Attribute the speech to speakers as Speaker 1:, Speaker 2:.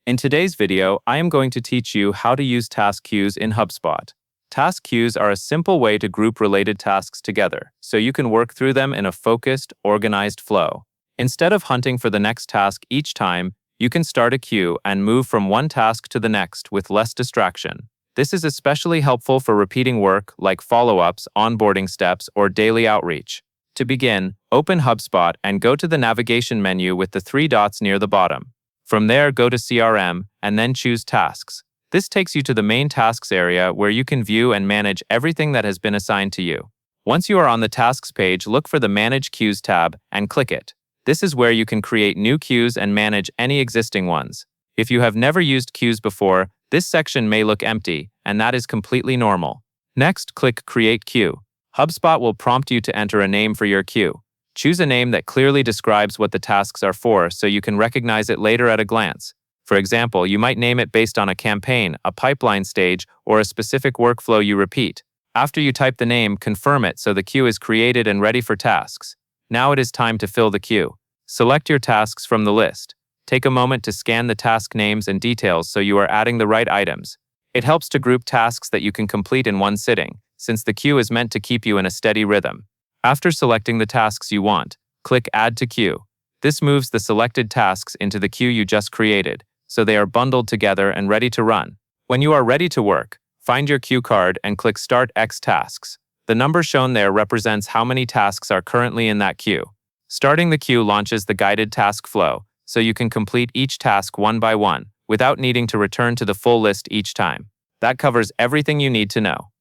Speaker 1: In today's video, I am going to teach you how to use task queues in HubSpot. Task queues are a simple way to group related tasks together, so you can work through them in a focused, organized flow. Instead of hunting for the next task each time, you can start a queue and move from one task to the next with less distraction. This is especially helpful for repeating work like follow-ups, onboarding steps, or daily outreach. To begin, open HubSpot and go to the navigation menu with the three dots near the bottom. From there, go to CRM and then choose Tasks. This takes you to the main Tasks area where you can view and manage everything that has been assigned to you. Once you are on the Tasks page, look for the Manage Queues tab and click it. This is where you can create new queues and manage any existing ones. If you have never used queues before, this section may look empty, and that is completely normal. Next, click Create Queue. HubSpot will prompt you to enter a name for your queue. Choose a name that clearly describes what the tasks are for so you can recognize it later at a glance. For example, you might name it based on a campaign, a pipeline stage, or a specific workflow you repeat. After you type the name, confirm it so the queue is created and ready for tasks. Now it is time to fill the queue. Select your tasks from the list. Take a moment to scan the task names and details so you are adding the right items. It helps to group tasks that you can complete in one sitting, since the queue is meant to keep you in a steady rhythm. After selecting the tasks you want, click Add to Queue. This moves the selected tasks into the queue you just created, so they are bundled together and ready to run. When you are ready to work, find your queue card and click Start X Tasks. The number shown there represents how many tasks are currently in that queue. Starting the queue launches the guided task flow, so you can complete each task one by one, without needing to return to the full list each time. That covers everything you need to know.